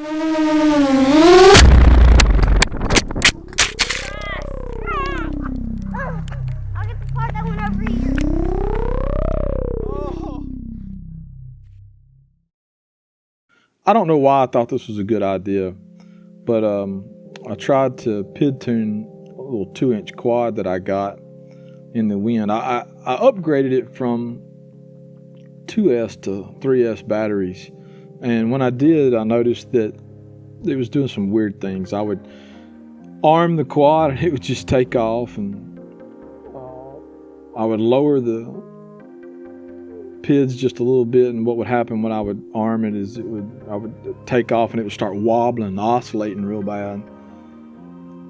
I'll get the part that went over here. I don't know why I thought this was a good idea, but I tried to PID tune a little 2-inch quad that I got in the wind. I upgraded it from 2S to 3S batteries, and when I did, I noticed that it was doing some weird things. I would arm the quad and it would just take off, and I would lower the PIDs just a little bit, and what would happen when I would arm it is I would take off and it would start wobbling and oscillating real bad.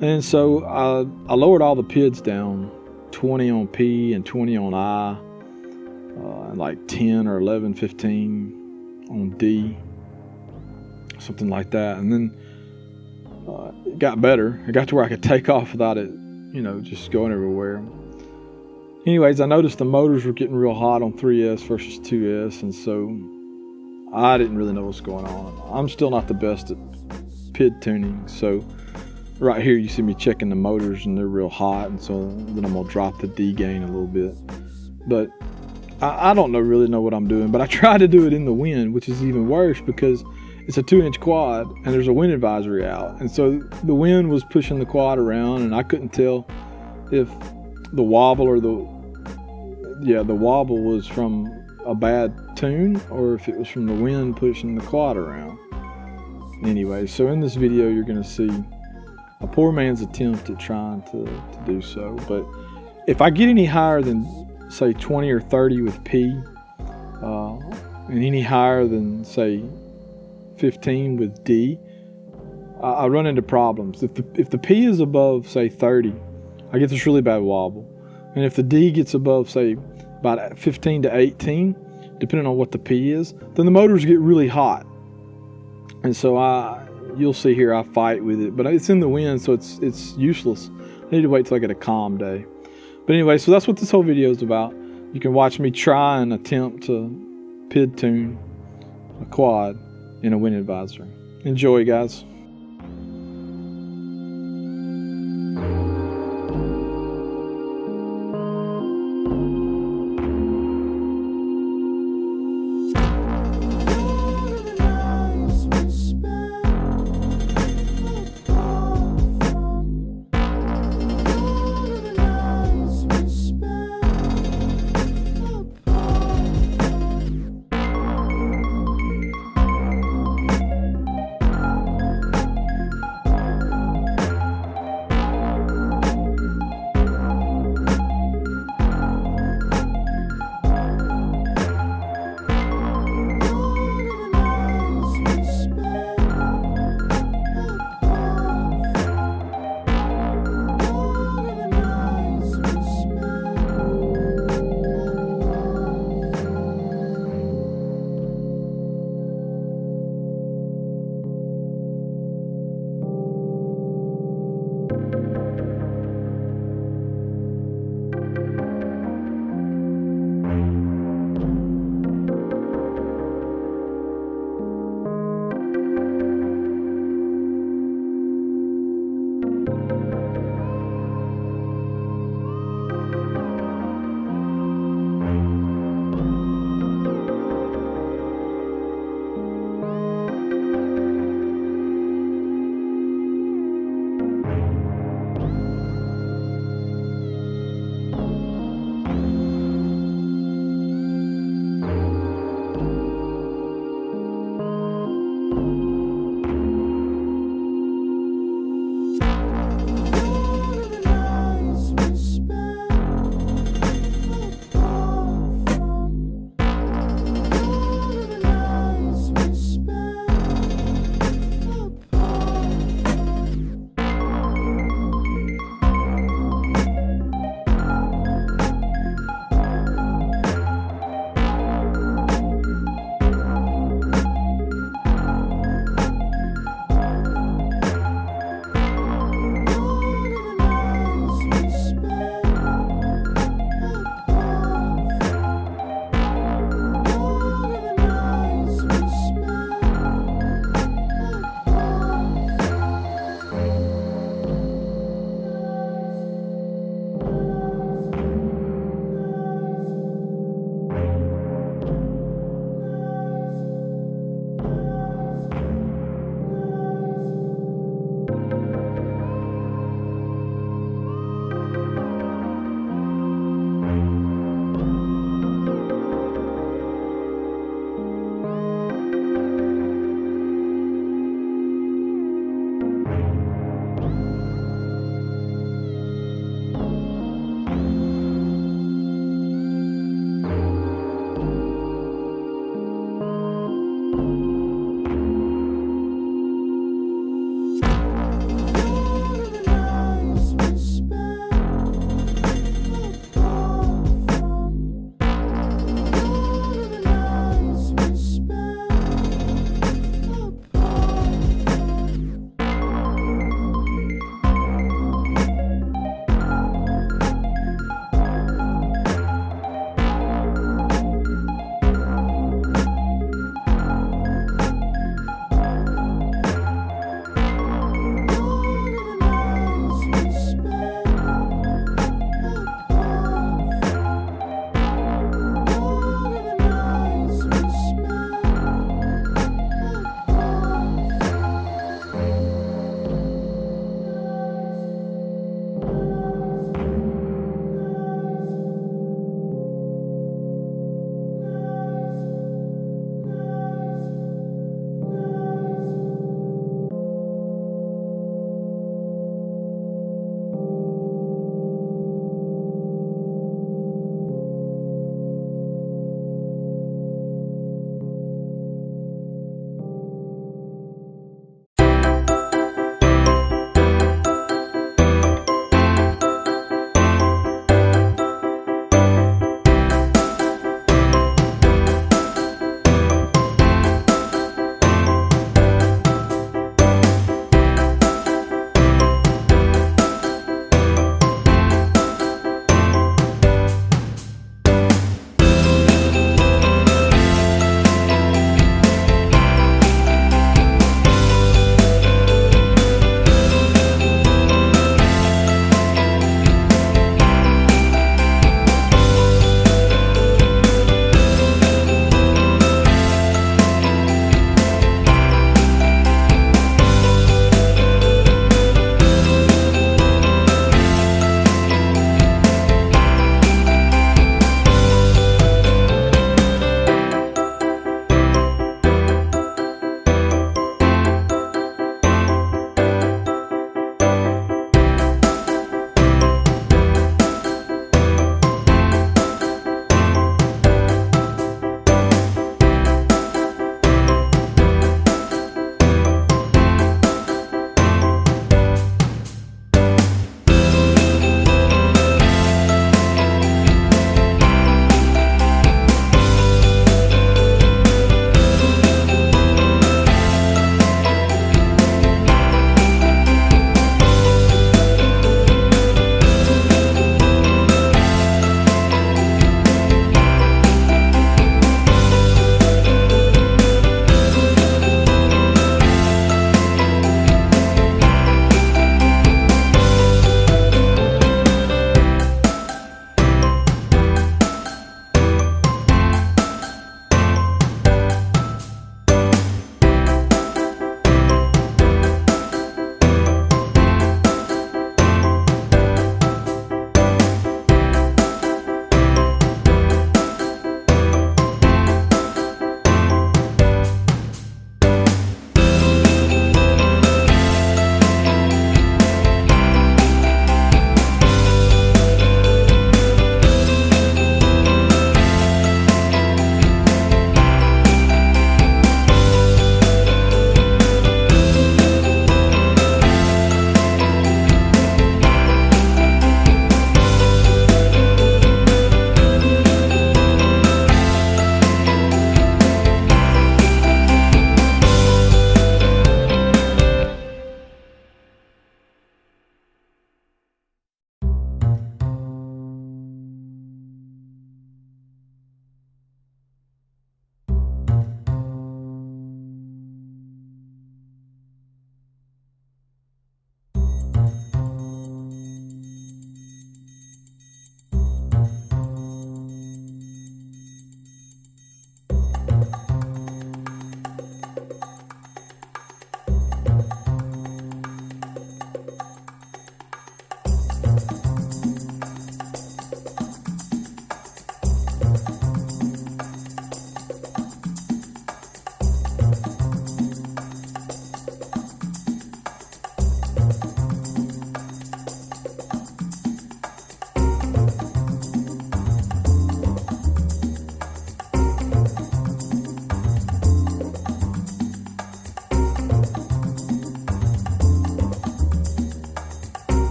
And so I lowered all the PIDs down, 20 on P and 20 on I, and like 10 or 11, 15 on D, something like that. And then it got better. It got to where I could take off without it, just going everywhere. Anyways, I noticed the motors were getting real hot on 3S versus 2S, and so I didn't really know what's going on. I'm still not the best at PID tuning, so right here you see me checking the motors and they're real hot, and so then I'm gonna drop the D gain a little bit. But I don't really know what I'm doing, but I tried to do it in the wind, which is even worse because it's a 2-inch quad and there's a wind advisory out, and so the wind was pushing the quad around, and I couldn't tell if the wobble or the wobble was from a bad tune or if it was from the wind pushing the quad around. Anyway, so in this video you're going to see a poor man's attempt at trying to do so. But if I get any higher than say 20 or 30 with P, and any higher than say 15 with D, I run into problems. If the P is above say 30, I get this really bad wobble. And if the D gets above, say, about 15 to 18, depending on what the P is, then the motors get really hot. And so you'll see here I fight with it, but it's in the wind, so it's useless. I need to wait till I get a calm day. But anyway, so that's what this whole video is about. You can watch me try and attempt to PID tune a quad in a wind advisory. Enjoy, guys.